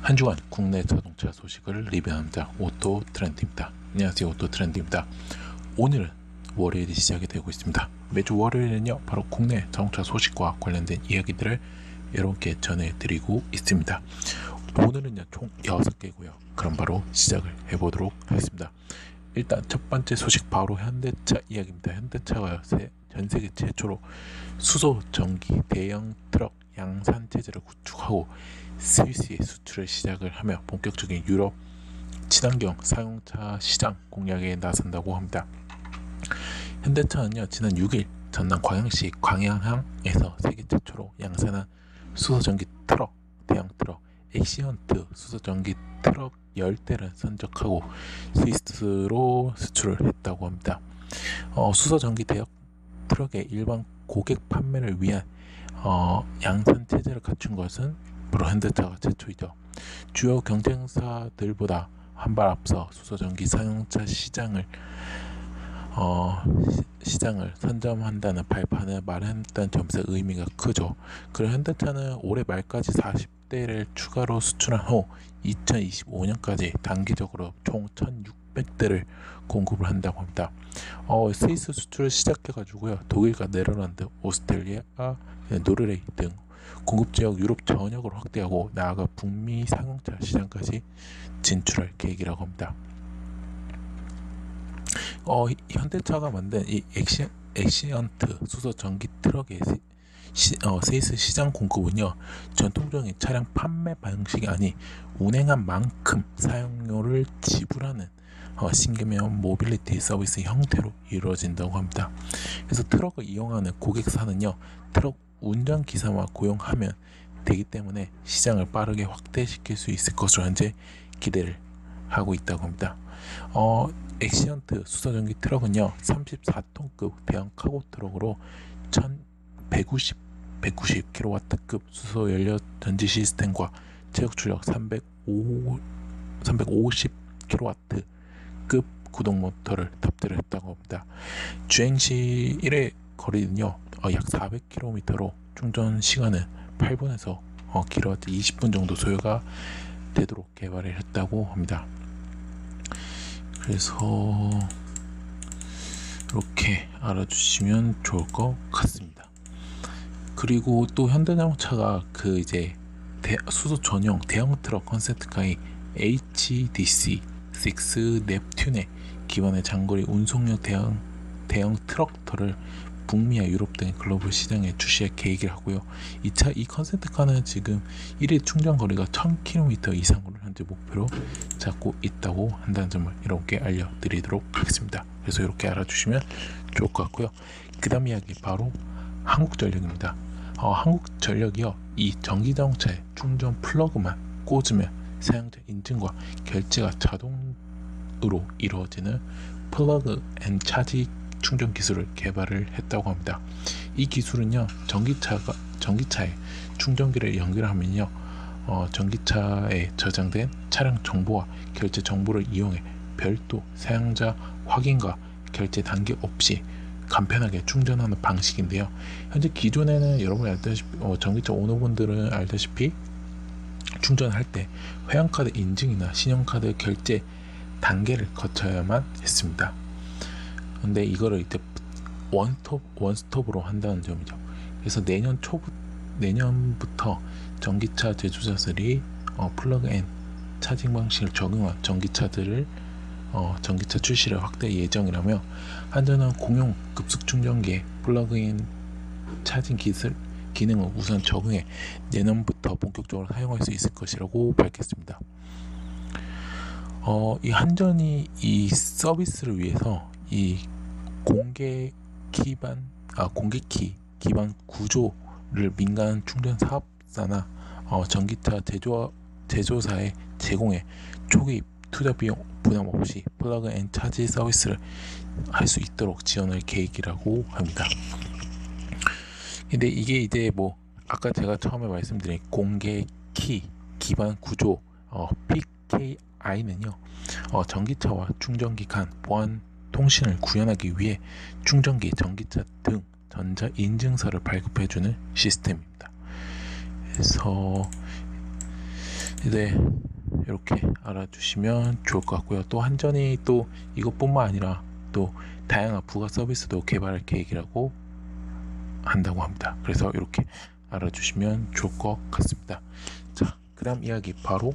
한 주간 국내 자동차 소식을 리뷰합니다. 오토 트렌드입니다. 안녕하세요, 오토 트렌드입니다. 오늘은 월요일이 시작이 되고 있습니다. 매주 월요일은요, 바로 국내 자동차 소식과 관련된 이야기들을 여러분께 전해드리고 있습니다. 오늘은요, 총 6개고요. 그럼 바로 시작을 해보도록 하겠습니다. 일단 첫 번째 소식 바로 현대차 이야기입니다. 현대차가 전 세계 최초로 수소 전기 대형 트럭 양산 체제를 구축하고 스위스에 수출을 시작을 하며 본격적인 유럽 친환경 사용차 시장 공략에 나선다고 합니다. 현대차는요, 지난 6일 전남 광양시 광양항에서 세계 최초로 양산한 수소전기 트럭, 대형 트럭 엑시언트 수소전기 트럭 10대를 선적하고 스위스로 수출을 했다고 합니다. 수소전기 대형 트럭의 일반 고객 판매를 위한 양산 체제를 갖춘 것은 바로 현대차가 최초이죠. 주요 경쟁사들보다 한 발 앞서 수소전기 사용차 시장을 선점한다는 발판을 마련했다는 점에서 의미가 크죠. 그리고 현대차는 올해 말까지 40대를 추가로 수출한 후 2025년까지 단기적으로 총 1600대를 공급을 한다고 합니다. 스위스 수출을 시작해가지고요, 독일과 네덜란드, 오스트레일리아, 노르웨이 등 공급지역 유럽 전역으로 확대하고 나아가 북미 상용차 시장까지 진출할 계획이라고 합니다. 현대차가 만든 이 엑시언트 수소 전기 트럭의 스위스 시장 공급은요, 전통적인 차량 판매 방식이 아닌 운행한 만큼 사용료를 지불하는 싱글맨 모빌리티 서비스 형태로 이루어진다고 합니다. 그래서 트럭을 이용하는 고객사는요, 트럭 운전기사만 고용하면 되기 때문에 시장을 빠르게 확대시킬 수 있을 것으로 현재 기대를 하고 있다고 합니다. 엑시언트 수소전기 트럭은요, 34톤급 대형 카고 트럭으로 190kW급 수소 연료 전지 시스템과 체력 출력 350kW급 구동 모터를 탑재를 했다고 합니다. 주행시 1회 거리는요, 약 400km로 충전 시간은 8분에서 길어도 20분 정도 소요가 되도록 개발을 했다고 합니다. 그래서 이렇게 알아주시면 좋을 것 같습니다. 그리고 또 현대자동차가 수소 전용 대형 트럭 컨셉트카인 HDC6 넵튠에 기반의 장거리 운송용 대형 트럭터를 북미와 유럽 등 글로벌 시장에 출시할 계획을 하고요. 이 컨셉트카는 지금 1일 충전 거리가 1000km 이상으로 현재 목표로 잡고 있다고 한다는 점을 여러분께 알려드리도록 하겠습니다. 그래서 이렇게 알아주시면 좋을 것 같고요. 그 다음 이야기 바로 한국전력입니다. 한국전력이요, 이 전기자동차에 충전 플러그만 꽂으면 사용자 인증과 결제가 자동으로 이루어지는 플러그 앤 차지 충전 기술을 개발을 했다고 합니다. 이 기술은요, 전기차에 충전기를 연결하면요, 전기차에 저장된 차량 정보와 결제 정보를 이용해 별도 사용자 확인과 결제 단계 없이 간편하게 충전하는 방식인데요. 현재 기존에는 여러분이 알다시피 전기차 오너분들은 알다시피 충전할 때 회원카드 인증이나 신용카드 결제 단계를 거쳐야만 했습니다. 근데 이거를 이제 원스톱으로 한다는 점이죠. 그래서 내년부터 전기차 제조사들이 플러그 앤 차징 방식을 적용한 전기차 출시를 확대 예정이라며, 한전은 공용 급속 충전기에 플러그인 차징 기능을 우선 적용해 내년부터 본격적으로 사용할 수 있을 것이라고 밝혔습니다. 이 한전이 이 서비스를 위해서 이 공개키 기반 구조를 민간 충전 사업자나 전기차 제조사에 제공해 초기 투자 비용 부담 없이 플러그 앤 차지 서비스를 할 수 있도록 지원할 계획이라고 합니다. 근데 이게 이제 아까 제가 처음에 말씀드린 공개키 기반 구조 PKI는요, 전기차와 충전기 간 보안 통신을 구현하기 위해 충전기, 전기차 등 전자 인증서를 발급해주는 시스템입니다. 그래서 이제 이렇게 알아주시면 좋을 것 같고요. 또 한전이 또 이것뿐만 아니라 또 다양한 부가 서비스도 개발할 계획이라고 한다고 합니다. 그래서 이렇게 알아주시면 좋을 것 같습니다. 자, 그다음 이야기 바로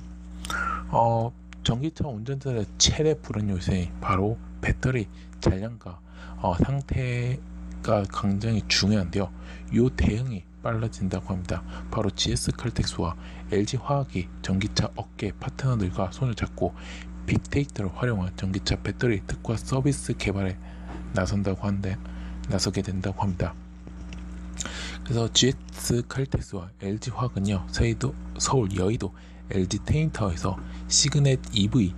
전기차 운전자의 최대 불안 요새 바로 배터리 잔량과 상태가 굉장히 중요한데요. 이 대응이 빨라진다고 합니다. 바로 GS 칼텍스와 LG 화학이 전기차 업계 파트너들과 손을 잡고 빅데이터를 활용한 전기차 배터리 특화 서비스 개발에 나서게 된다고 합니다. 그래서 GS 칼텍스와 LG 화학은요, 서울 여의도 LG 테인타워에서 시그넷 EV,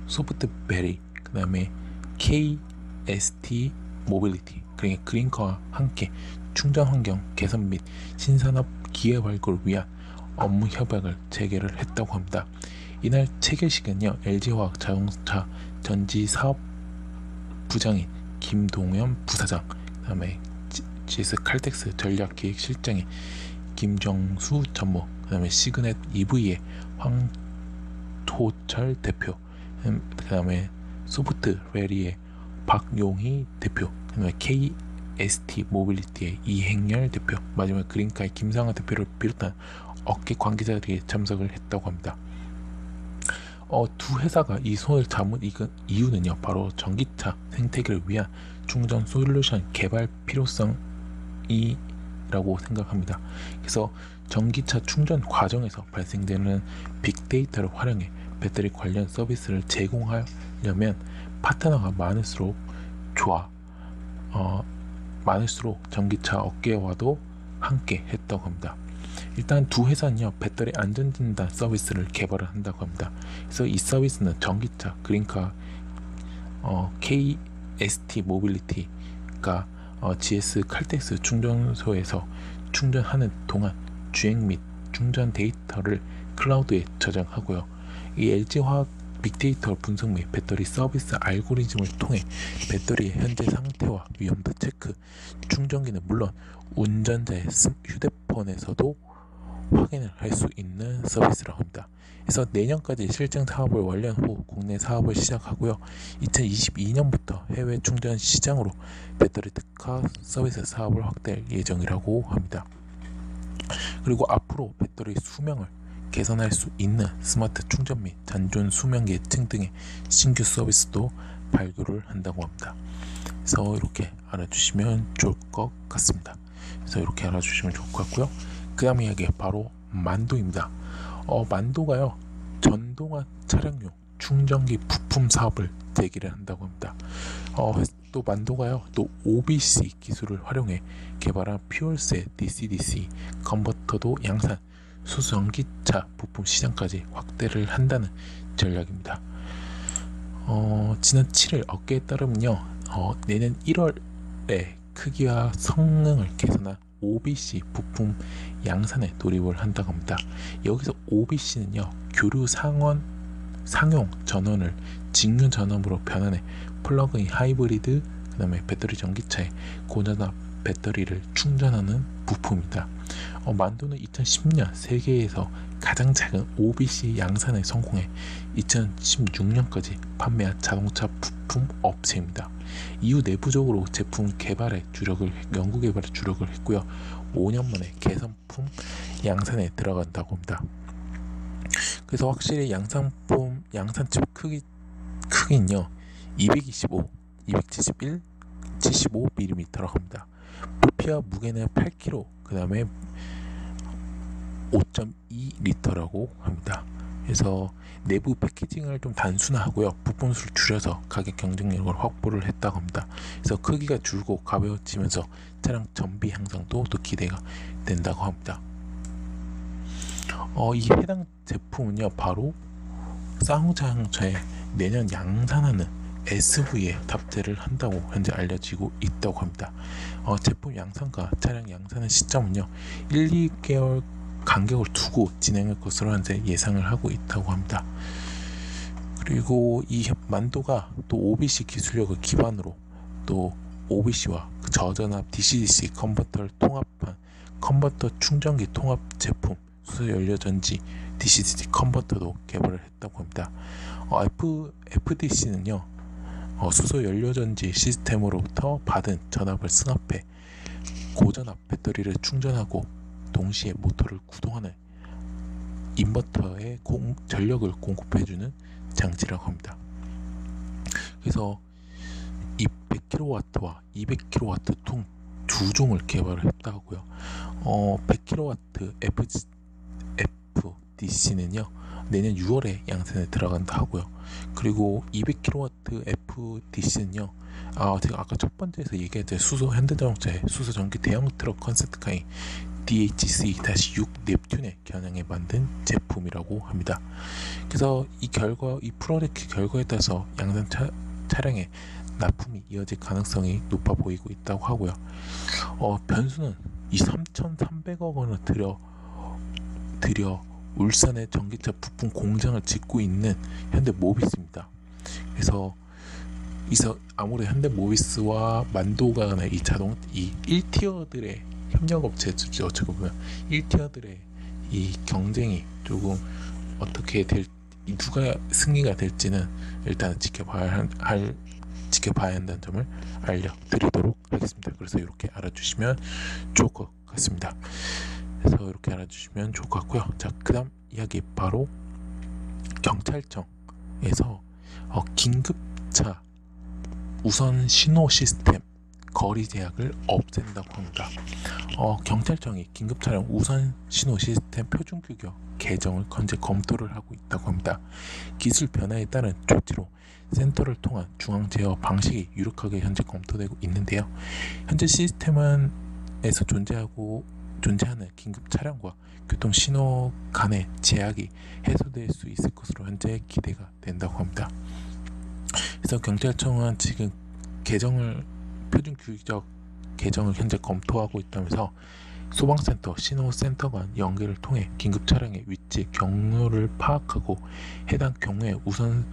소프트베리, 그 다음에 KST 모빌리티, 그러니까 그린카와 함께 충전 환경 개선 및 신산업 기회 발굴을 위한 업무 협약을 체결을 했다고 합니다. 이날 체결식은요, LG화학 자동차 전지 사업 부장인 김동현 부사장, 그 다음에 GS 칼텍스 전략기획실장인 김정수 전무, 그 다음에 시그넷 EV의 황도철 대표, 그 다음에 소프트레리의 박용희 대표, 그 다음에 KST 모빌리티의 이행열 대표, 마지막 그린카의 김상하 대표를 비롯한 업계 관계자들이 참석을 했다고 합니다. 두 회사가 이 손을 잡은 이유는요, 바로 전기차 생태계를 위한 충전 솔루션 개발 필요성이라고 생각합니다. 그래서 전기차 충전 과정에서 발생되는 빅데이터를 활용해 배터리 관련 서비스를 제공하려면 파트너가 많을수록 전기차 업계와도 함께 했다고 합니다. 일단 두 회사는요, 배터리 안전진단 서비스를 개발을 한다고 합니다. 그래서 이 서비스는 전기차 그린카 KST 모빌리티가 GS 칼텍스 충전소에서 충전하는 동안 주행 및 충전 데이터를 클라우드에 저장하고요. 이 LG화학 빅데이터 분석 및 배터리 서비스 알고리즘을 통해 배터리의 현재 상태와 위험도 체크, 충전기는 물론 운전자의 휴대폰에서도 확인을 할 수 있는 서비스라고 합니다. 그래서 내년까지 실증 사업을 완료한 후 국내 사업을 시작하고요. 2022년부터 해외 충전 시장으로 배터리 특화 서비스 사업을 확대할 예정이라고 합니다. 그리고 앞으로 배터리 수명을 개선할 수 있는 스마트 충전 및 잔존 수명 예측 등의 신규 서비스도 발굴을 한다고 합니다. 그래서 이렇게 알아주시면 좋을 것 같습니다. 그래서 이렇게 알아주시면 좋을 것 같고요. 그 다음 이야기 바로 만도입니다. 만도가요, 전동화 차량용 충전기 부품 사업을 대기를 한다고 합니다. 또 만도가요, 또 OBC 기술을 활용해 개발한 퓨얼셀 DC-DC 컨버터도 양산, 수전기차 부품 시장까지 확대를 한다는 전략입니다. 지난 7일 업계에 따르면요, 내년 1월에 크기와 성능을 개선한 OBC 부품 양산에 돌입을 한다고 합니다. 여기서 OBC는요, 교류 상용 전원을 직류 전원으로 변환해 플러그인 하이브리드, 그 다음에 배터리 전기차에 고전압 배터리를 충전하는 부품입니다. 만도는 2010년 세계에서 가장 작은 OBC 양산에 성공해 2016년까지 판매한 자동차 부품 업체입니다. 이후 내부적으로 연구 개발에 주력을 했고요. 5년 만에 개선품 양산에 들어간다고 합니다. 그래서 확실히 양산칩 크기는요, 225, 271, 75mm라고 합니다. 부피와 무게는 8kg, 그 다음에 5.2L라고 합니다. 그래서 내부 패키징을 좀 단순화하고요, 부품 수를 줄여서 가격 경쟁력을 확보를 했다고 합니다. 그래서 크기가 줄고 가벼워지면서 차량 전비 향상도 또 기대가 된다고 합니다. 이 해당 제품은요, 바로 쌍용자동차에 내년 양산하는 SV에 탑재를 한다고 현재 알려지고 있다고 합니다. 제품 양산과 차량 양산의 시점은요, 1, 2개월 간격을 두고 진행할 것으로 현재 예상을 하고 있다고 합니다. 그리고 이 만도가 또 OBC 기술력을 기반으로 또 OBC와 저전압 DC-DC 컨버터를 통합한 컨버터 충전기 통합 제품, 수소 연료 전지, DC-DC 컨버터도 개발을 했다고 합니다. FDC는요, 수소 연료전지 시스템으로부터 받은 전압을 승합해 고전압 배터리를 충전하고 동시에 모터를 구동하는 인버터에 전력을 공급해주는 장치라고 합니다. 그래서 이 100kW와 200kW 두 종을 개발을 했다고요. 100kW FDC는요 내년 6월에 양산에 들어간다 하고요. 그리고 200kW FDC는요 제가 아까 첫 번째에서 얘기했던 수소 현대자동차의 수소 전기 대형 트럭 컨셉트카인 DHC-6 넵튠의 겨냥에 만든 제품이라고 합니다. 그래서 이 프로젝트 결과에 따라서 양산 차량에 납품이 이어질 가능성이 높아 보이고 있다고 하고요. 변수는 이 3,300억 원을 들여 울산에 전기차 부품 공장을 짓고 있는 현대모비스입니다. 그래서 아무래도 현대모비스와 만도가 이 1티어들의 협력업체죠. 어떻게 보면 1티어들의 이 경쟁이 조금 어떻게 누가 승리가 될지는 일단 지켜봐야 한다는 점을 알려드리도록 하겠습니다. 그래서 이렇게 알아주시면 좋을 것 같습니다. 그래서 이렇게 알아주시면 좋을 것 같고요. 자, 그 다음 이야기 바로 경찰청에서 긴급차 우선 신호 시스템 거리 제약을 없앤다고 합니다. 경찰청이 긴급차량 우선 신호 시스템 표준 규격 개정을 현재 검토를 하고 있다고 합니다. 기술 변화에 따른 조치로 센터를 통한 중앙 제어 방식이 유력하게 현재 검토되고 있는데요. 현재 시스템에서 존재하는 긴급 차량과 교통 신호 간의 제약이 해소될 수 있을 것으로 현재 기대가 된다고 합니다. 그래서 경찰청은 지금 표준 규격 개정을 현재 검토하고 있다면서 소방센터, 신호센터 간 연계를 통해 긴급 차량의 위치, 경로를 파악하고 해당 경우에 우선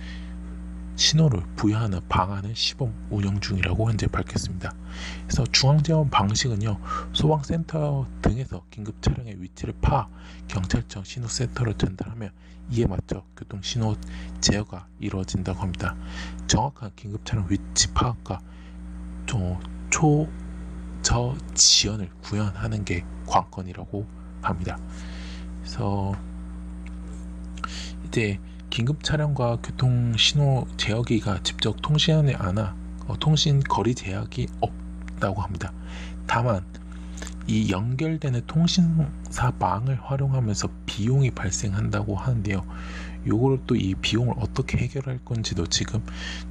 신호를 부여하는 방안을 시범 운영 중이라고 현재 밝혔습니다. 그래서 중앙제어 방식은요, 소방센터 등에서 긴급 차량의 위치를 파악, 경찰청 신호센터로 전달하며 이에 맞춰 교통 신호 제어가 이루어진다고 합니다. 정확한 긴급 차량 위치 파악과 저 지연을 구현하는 게 관건이라고 합니다. 그래서 이제 긴급 차량과 교통 신호 제어기가 직접 통신하지 않아 통신 거리 제약이 없다고 합니다. 다만 이 연결되는 통신사망을 활용하면서 비용이 발생한다고 하는데요. 요거를 또 이 비용을 어떻게 해결할 건지도 지금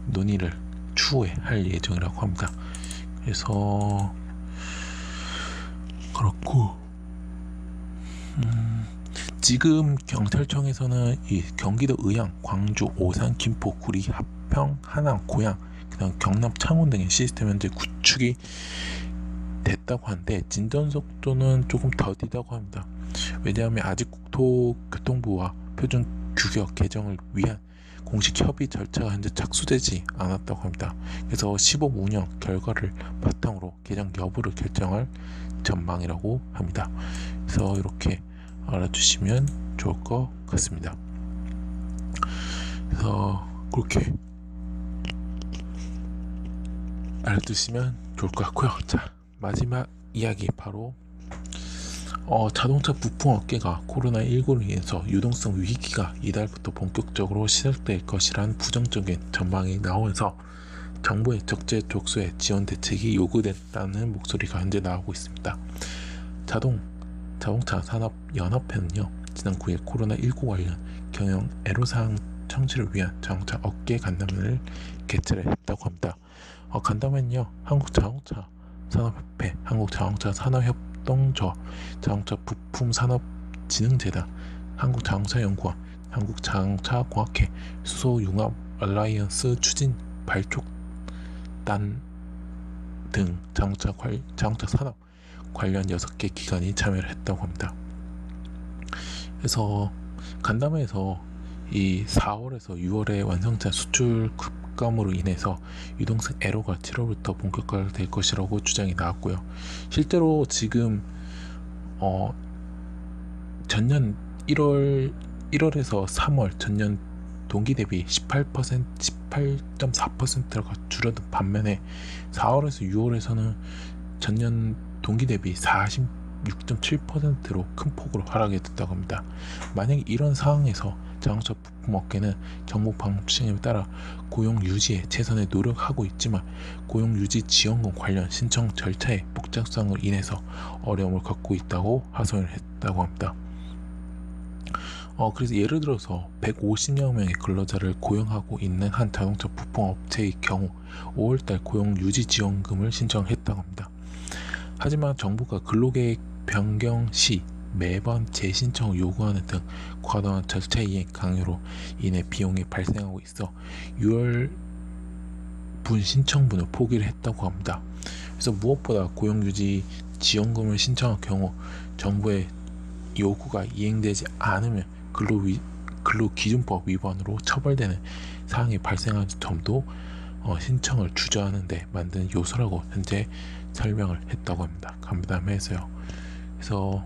논의를 추후에 할 예정이라고 합니다. 그래서 그렇고 지금 경찰청에서는 이 경기도 의왕, 광주, 오산, 김포, 구리, 합평, 하남, 고양, 그다음 경남, 창원 등의 시스템 현재 구축이 됐다고 하는데 진전 속도는 조금 더디다고 합니다. 왜냐하면 아직 국토교통부와 표준 규격 개정을 위한 공식 협의 절차가 현재 착수되지 않았다고 합니다. 그래서 시범 운영 결과를 바탕으로 개정 여부를 결정할 전망이라고 합니다. 그래서 이렇게 알아주시면 좋을 것 같습니다. 그래서 그렇게 알아두시면 좋을 것 같고요. 자, 마지막 이야기 바로 자동차 부품 업계가 코로나19로 인해서 유동성 위기가 이달부터 본격적으로 시작될 것이라는 부정적인 전망이 나오면서 정부의 적재적소에 지원 대책이 요구됐다는 목소리가 현재 나오고 있습니다. 자동차 산업 연합회는요, 지난 9일 코로나19 관련 경영 애로사항 청취를 위한 자동차 업계 간담회를 개최를 했다고 합니다. 간담회는요, 한국자동차 산업협회, 한국자동차 산업협동조, 자동차 부품산업진흥재단, 한국자동차연구원, 한국자동차공학회, 수소융합 얼라이언스 추진 발족단 등 자동차 산업 관련 6개 기관이 참여를 했다고 합니다. 그래서 간담회에서 이 4월에서 6월에 완성차 수출 급감으로 인해서 유동성 애로가 7월부터 본격화될 것이라고 주장이 나왔고요. 실제로 지금 전년 1월 1월에서 3월 전년 동기 대비 18.4%가 줄어든 반면에 4월에서 6월에서는 전년 동기 대비 46.7%로 큰 폭으로 하락이 됐다고 합니다. 만약 이런 상황에서 자동차 부품 업계는 정부 방침에 따라 고용 유지에 최선의 노력하고 있지만 고용 유지 지원금 관련 신청 절차의 복잡성으로 인해서 어려움을 겪고 있다고 하소연을 했다고 합니다. 그래서 예를 들어서 150여 명의 근로자를 고용하고 있는 한 자동차 부품 업체의 경우 5월달 고용 유지 지원금을 신청했다고 합니다. 하지만 정부가 근로계획 변경 시 매번 재신청을 요구하는 등 과도한 절차 이행 강요로 인해 비용이 발생하고 있어 6월 분 신청분을 포기를 했다고 합니다. 그래서 무엇보다 고용유지 지원금을 신청할 경우 정부의 요구가 이행되지 않으면 근로기준법 위반으로 처벌되는 사항이 발생한 점도 신청을 주저하는 데 만드는 요소라고 현재 설명을 했다고 합니다. 간담회에서요. 그래서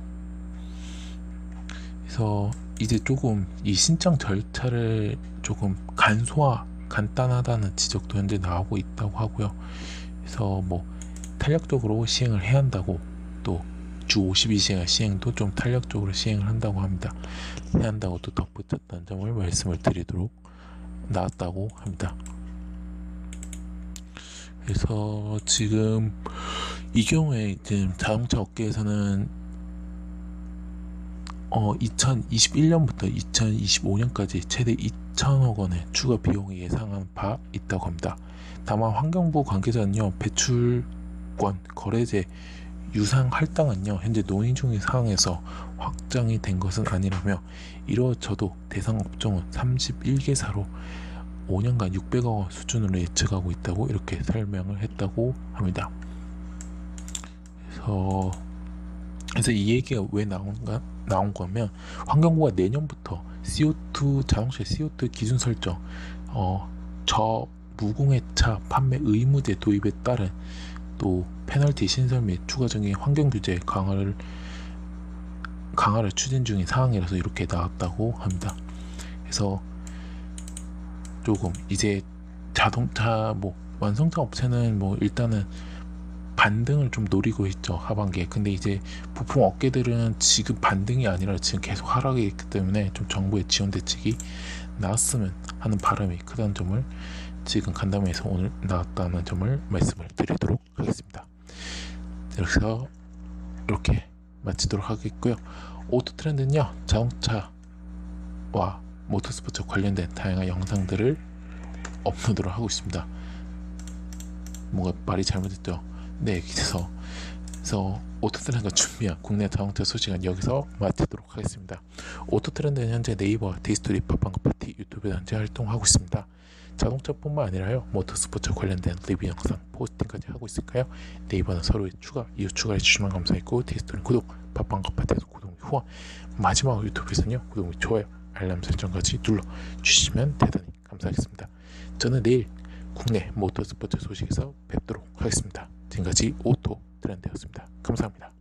이제 조금 이 신청 절차를 조금 간단하다는 지적도 현재 나오고 있다고 하고요. 그래서 뭐 탄력적으로 시행을 해야 한다고, 또 주 52시간 시행도 좀 탄력적으로 시행을 한다고 합니다. 해야 한다고 또 덧붙였다는 점을 말씀을 드리도록 나왔다고 합니다. 그래서 지금 이 경우에 지금 자동차 업계에서는 2021년부터 2025년까지 최대 2천억 원의 추가 비용이 예상한 바 있다고 합니다. 다만 환경부 관계자는요, 배출권 거래제 유상 할당은요 현재 논의 중인 상황에서 확정이 된 것은 아니라며 이루어져도 대상 업종은 31개사로 5년간 600억 원 수준으로 예측하고 있다고 이렇게 설명을 했다고 합니다. 그래서 이 얘기가 왜 나온 거면 환경부가 내년부터 자동차 CO2 기준 설정, 저무공해차 판매 의무제 도입에 따른 또 페널티 신설 및 추가적인 환경 규제 강화를 추진 중인 상황이라서 이렇게 나왔다고 합니다. 그래서 조금 이제 자동차 완성차 업체는 일단은 반등을 좀 노리고 있죠, 하반기에. 근데 이제 부품 업계들은 지금 반등이 아니라 지금 계속 하락이 있기 때문에 좀 정부의 지원 대책이 나왔으면 하는 바람이 크다는 점을 지금 간담회에서 오늘 나왔다는 점을 말씀을 드리도록 하겠습니다. 그래서 이렇게 마치도록 하겠고요. 오토트렌드는요, 자동차와 모터스포츠 관련된 다양한 영상들을 업로드를 하고 있습니다. 뭔가 말이 잘못됐죠? 네, 그래서 오토트렌드가 준비한 국내 자동차 소식은 여기서 마치도록 하겠습니다. 오토트렌드는 현재 네이버와 디스토리 팟빵과 파티 유튜브에 현재 활동하고 있습니다. 자동차뿐만 아니라요, 모터스포츠 관련된 리뷰 영상 포스팅까지 하고 있을까요? 네이버는 서로의 이후 추가해 주시면 감사했고, 디스토리 구독, 팟빵과 파티에서 구독 및 후원, 마지막으로 유튜브에서는요 구독 및 좋아요, 알람 설정까지 눌러 주시면 대단히 감사하겠습니다. 저는 내일 국내 모터스포츠 소식에서 뵙도록 하겠습니다. 지금까지 오토트렌드였습니다. 감사합니다.